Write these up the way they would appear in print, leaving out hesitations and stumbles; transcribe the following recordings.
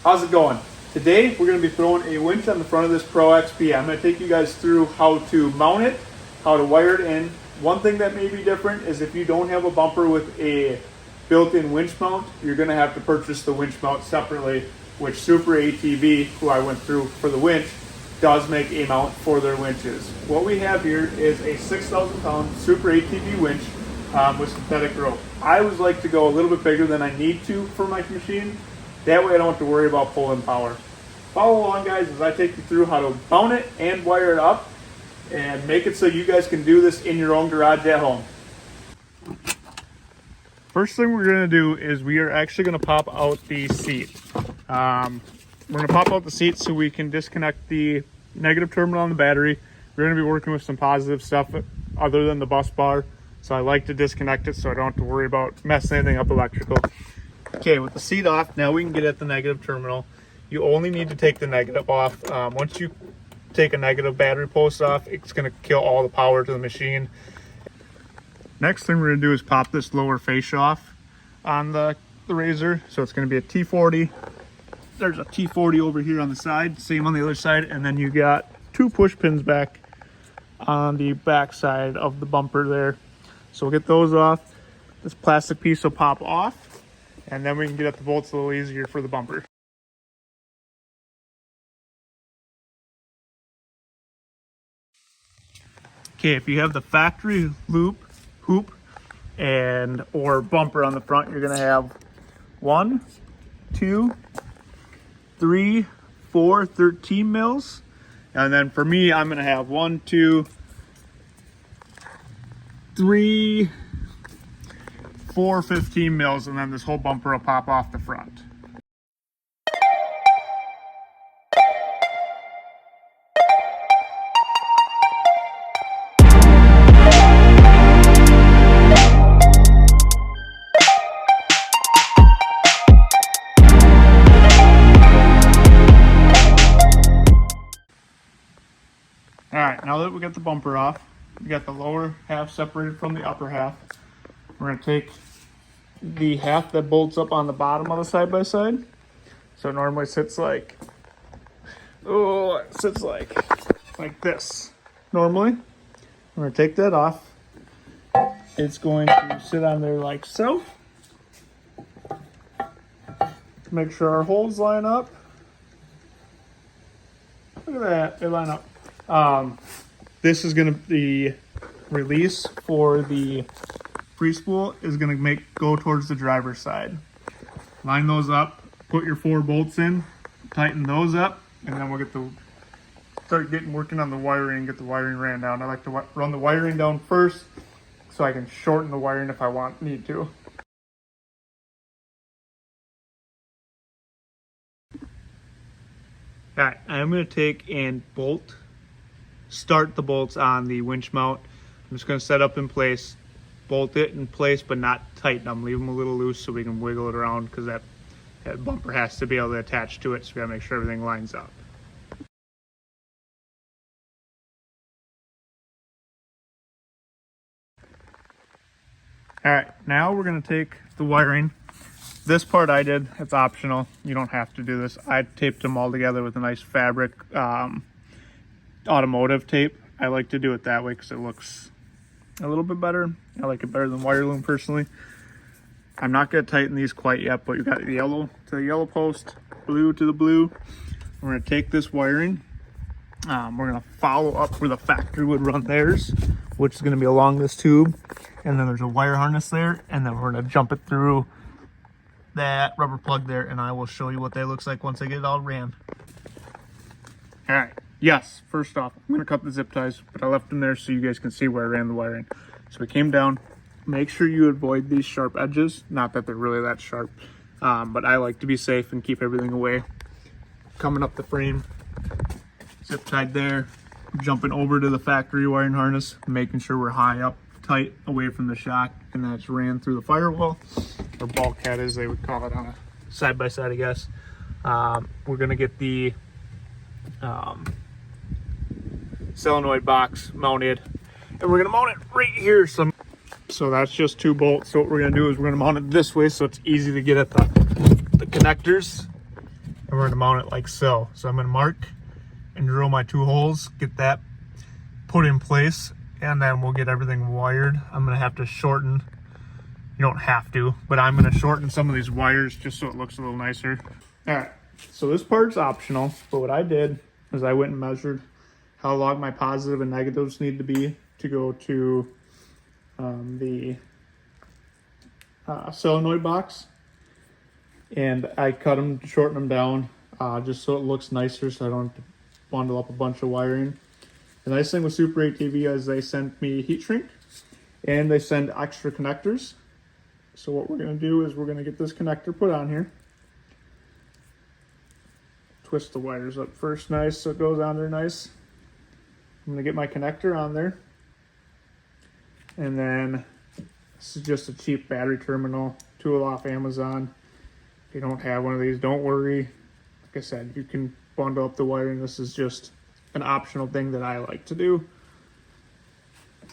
How's it going? Today we're going to be throwing a winch on the front of this Pro XP. I'm going to take you guys through how to mount it, how to wire it in. One thing that may be different is if you don't have a bumper with a built-in winch mount, you're going to have to purchase the winch mount separately, which SuperATV, who I went through for the winch, does make a mount for their winches. What we have here is a 6,000 pound SuperATV winch with synthetic rope. I always like to go a little bit bigger than I need to for my machine. That way I don't have to worry about pulling power. Follow along, guys, as I take you through how to mount it and wire it up and make it so you guys can do this in your own garage at home. First thing we're going to do is we are actually going to pop out the seat. We're going to pop out the seat so we can disconnect the negative terminal on the battery. We're going to be working with some positive stuff other than the bus bar. So I like to disconnect it so I don't have to worry about messing anything up electrical. Okay, with the seat off, now we can get at the negative terminal. You only need to take the negative off. Once you take a negative battery post off, it's going to kill all the power to the machine. Next thing we're going to do is pop this lower fascia off on the RZR. So it's going to be a T40. There's a T40 over here on the side, same on the other side, and then you got two push pins back on the back side of the bumper there. So we'll get those off. This plastic piece will pop off, and then we can get at the bolts a little easier for the bumper. Okay, if you have the factory hoop and or bumper on the front, you're gonna have 1, 2, 3, 4, 13 mils. And then for me, I'm gonna have 1, 2, 3, 4, 15 mils, and then this whole bumper will pop off the front. Alright, now that we got the bumper off, we got the lower half separated from the upper half. We're going to take the half that bolts up on the bottom of the side-by-side. So it normally sits like, like this normally. We're going to take that off. It's going to sit on there like so. Make sure our holes line up. Look at that, they line up. This is going to be release for the free spool is going to go towards the driver's side. Line those up, put your 4 bolts in, tighten those up, and then we'll start working on the wiring, get the wiring ran down. I like to run the wiring down first so I can shorten the wiring if I need to. Alright, I'm going to take and start the bolts on the winch mount. I'm just going to set up in place, bolt it in place, but not tighten them. Leave them a little loose so we can wiggle it around because that bumper has to be able to attach to it, so we got to make sure everything lines up. Alright, now we're going to take the wiring. This part I did, it's optional. You don't have to do this. I taped them all together with a nice fabric automotive tape. I like to do it that way because it looks a little bit better. I like it better than wire loom personally. I'm not going to tighten these quite yet, but you got the yellow to the yellow post, blue to the blue. We're going to take this wiring. We're going to follow up where the factory would run theirs, which is going to be along this tube. And then there's a wire harness there, and then we're going to jump it through that rubber plug there, and I will show you what that looks like once I get it all ran. All right. Yes, first off, I'm going to cut the zip ties, but I left them there so you guys can see where I ran the wiring. So we came down. Make sure you avoid these sharp edges. Not that they're really that sharp, but I like to be safe and keep everything away. Coming up the frame, zip tied there, jumping over to the factory wiring harness, making sure we're high up, tight, away from the shock, and then it's ran through the firewall, or bulkhead as they would call it on a side-by-side, I guess. We're going to get the solenoid box mounted, and we're going to mount it right here. So that's just 2 bolts. So what we're going to do is we're going to mount it this way so it's easy to get at the connectors. and we're gonna mount it like so. So I'm gonna mark and drill my 2 holes, get that put in place, and then we'll get everything wired. I'm gonna have to shorten, you don't have to, but I'm gonna shorten some of these wires just so it looks a little nicer. All right, so this part's optional, but what I did is I went and measured how long my positive and negatives need to be to go to the solenoid box, and I cut them, shorten them down, just so it looks nicer, so I don't have to bundle up a bunch of wiring. The nice thing with SuperATV is they sent me heat shrink and they send extra connectors. So what we're going to do is we're going to get this connector put on here. Twist the wires up first nice so it goes on there nice. I'm going to get my connector on there. And then this is just a cheap battery terminal tool off Amazon. If you don't have one of these, don't worry. Like I said, you can bundle up the wiring. This is just an optional thing that I like to do.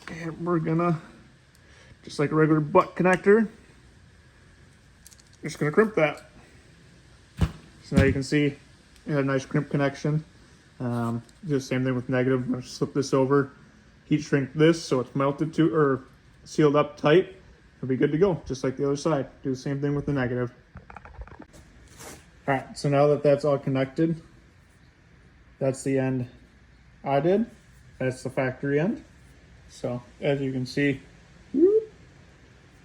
And we're gonna, just like a regular butt connector, just gonna crimp that. So now you can see it had a nice crimp connection. Do the same thing with negative. I'm gonna slip this over, heat shrink this so it's melted to, or sealed up tight. It'll be good to go, just like the other side. Do the same thing with the negative. All right, so now that that's all connected, that's the end I did. That's the factory end. So as you can see,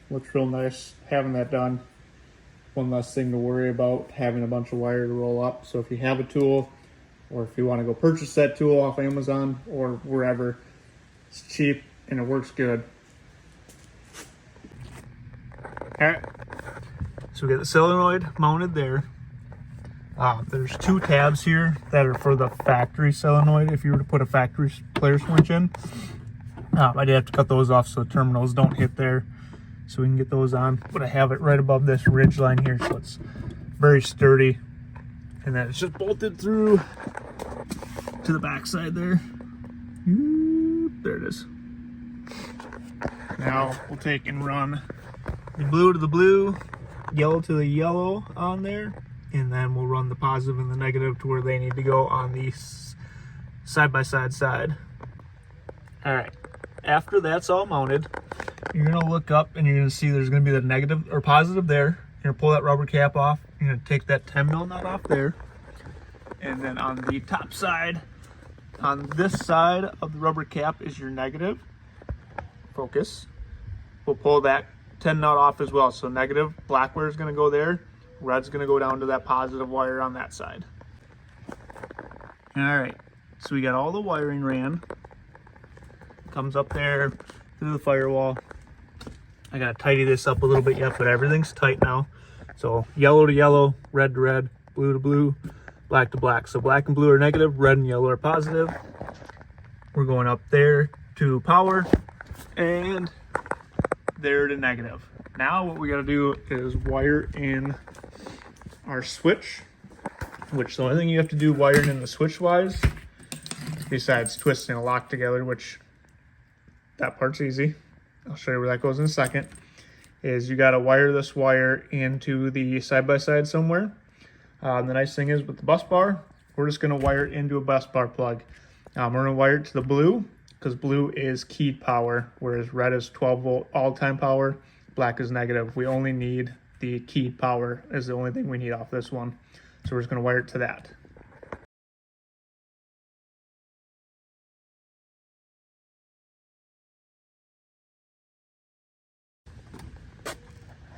looks real nice having that done. One less thing to worry about, having a bunch of wire to roll up. So if you have a tool, or if you want to go purchase that tool off Amazon or wherever, it's cheap and it works good. All right, so we got the solenoid mounted there. There's 2 tabs here that are for the factory solenoid. If you were to put a factory Polaris winch in, I did have to cut those off so the terminals don't hit there, so we can get those on. But I have it right above this ridge line here, so it's very sturdy. And then it's just bolted through to the back side there. There it is. Now we'll take and run the blue to the blue, yellow to the yellow on there. And then we'll run the positive and the negative to where they need to go on the side-by-side side. All right, after that's all mounted, you're gonna look up and you're gonna see there's gonna be the negative or positive there. You're gonna pull that rubber cap off. You're gonna take that 10 mil nut off there. And then on the top side, on this side of the rubber cap is your negative. Focus. We'll pull that 10 nut off as well. So negative, black wire is gonna go there. Red's gonna go down to that positive wire on that side. All right, so we got all the wiring ran. Comes up there through the firewall. I gotta tidy this up a little bit yet, but everything's tight now. So yellow to yellow, red to red, blue to blue, black to black. So black and blue are negative, red and yellow are positive. We're going up there to power and there to negative. Now what we gotta do is wire in our switch, which the only thing you have to do wiring in the switch wise, besides twisting a lock together, which that part's easy. I'll show you where that goes in a second, is you gotta wire this wire into the side-by-side somewhere. The nice thing is with the bus bar, we're just gonna wire it into a bus bar plug. We're gonna wire it to the blue, because blue is keyed power, whereas red is 12 volt all-time power, black is negative. We only need the keyed power is the only thing we need off this one. So we're just gonna wire it to that.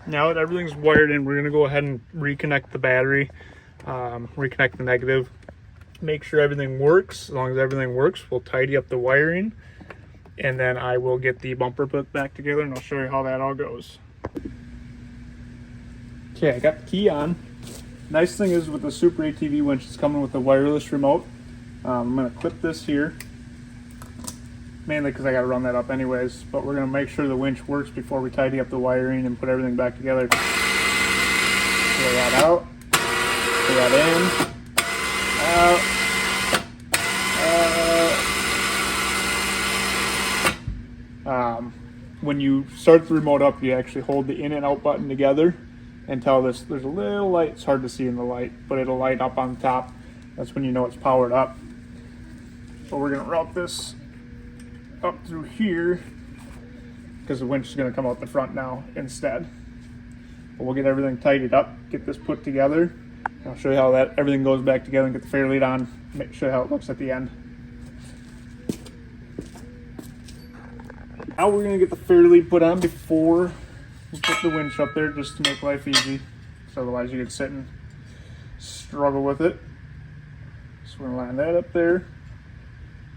Now that everything's wired in, we're gonna go ahead and reconnect the battery, reconnect the negative, make sure everything works. As long as everything works, we'll tidy up the wiring, and then I will get the bumper put back together and I'll show you how that all goes. Okay, I got the key on. Nice thing is with the SuperATV winch, it's coming with a wireless remote. I'm gonna clip this here, mainly because I gotta run that up anyways, but we're gonna make sure the winch works before we tidy up the wiring and put everything back together. Pull that out, pull that in, out. When you start the remote up, you actually hold the in and out button together, until there's a little light. It's hard to see in the light, but it'll light up on top. That's when you know it's powered up. So we're gonna route this up through here because the winch is gonna come out the front now instead. But we'll get everything tidied up, get this put together. I'll show you how everything goes back together and get the fairlead on, show you how it looks at the end. Now we're gonna get the fairlead put on before we put the winch up there, just to make life easy. So otherwise you could sit and struggle with it. So we're gonna line that up there.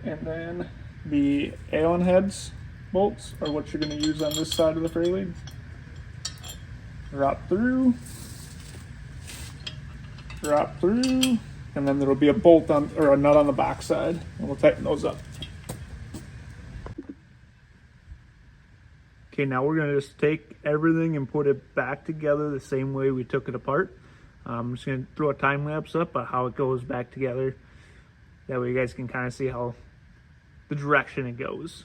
And then the Allen heads bolts are what you're gonna use on this side of the fairlead. Drop through, and then there'll be a bolt on, or a nut on the back side, and we'll tighten those up. Okay, now we're gonna just take everything and put it back together the same way we took it apart. I'm just gonna throw a time lapse up of how it goes back together. That way you guys can kind of see how the direction it goes.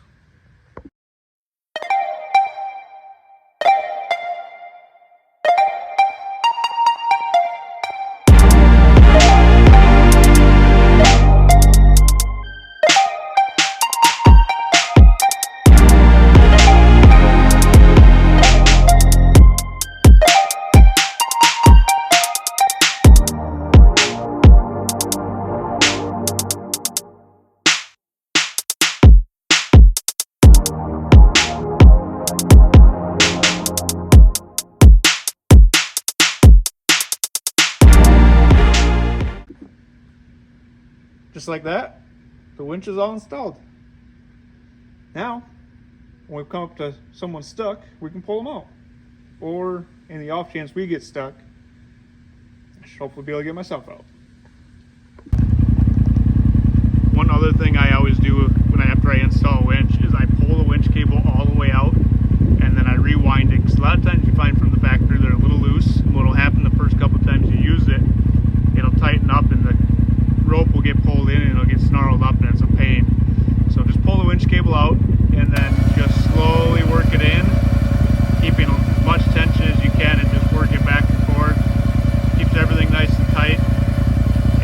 Just like that, the winch is all installed. Now, when we come up to someone stuck, we can pull them out. Or in the off chance we get stuck, I should hopefully be able to get myself out. One other thing I always do after I install a winch is I pull the winch cable all the way out and then I rewind it. Because a lot of times you find from the factory they're a little loose. And what'll happen the first couple times you use it, it'll tighten up and the rope will get pulled in and it'll get snarled up and it's a pain. So just pull the winch cable out and then just slowly work it in, keeping as much tension as you can and just work it back and forth. Keeps everything nice and tight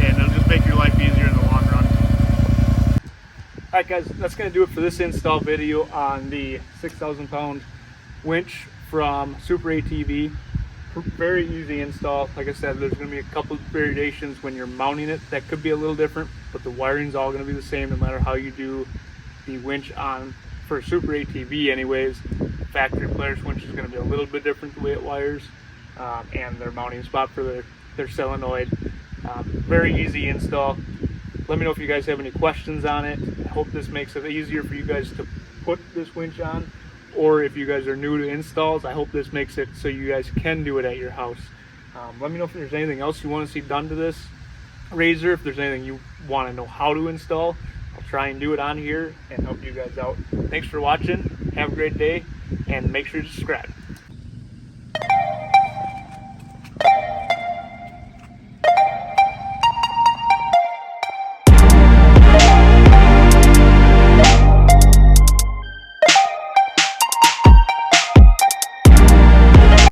and it'll just make your life easier in the long run. Alright guys, that's going to do it for this install video on the 6,000 pound winch from SuperATV. Very easy install. Like I said, there's going to be a couple of variations when you're mounting it that could be a little different, but the wiring's all going to be the same no matter how you do the winch on. For SuperATV anyways, factory Polaris winch is going to be a little bit different the way it wires, and their mounting spot for their solenoid. Very easy install. Let me know if you guys have any questions on it. I hope this makes it easier for you guys to put this winch on. Or if you guys are new to installs, I hope this makes it so you guys can do it at your house. Let me know if there's anything else you want to see done to this RZR. If there's anything you want to know how to install, I'll try and do it on here and help you guys out. Thanks for watching. Have a great day and make sure to subscribe.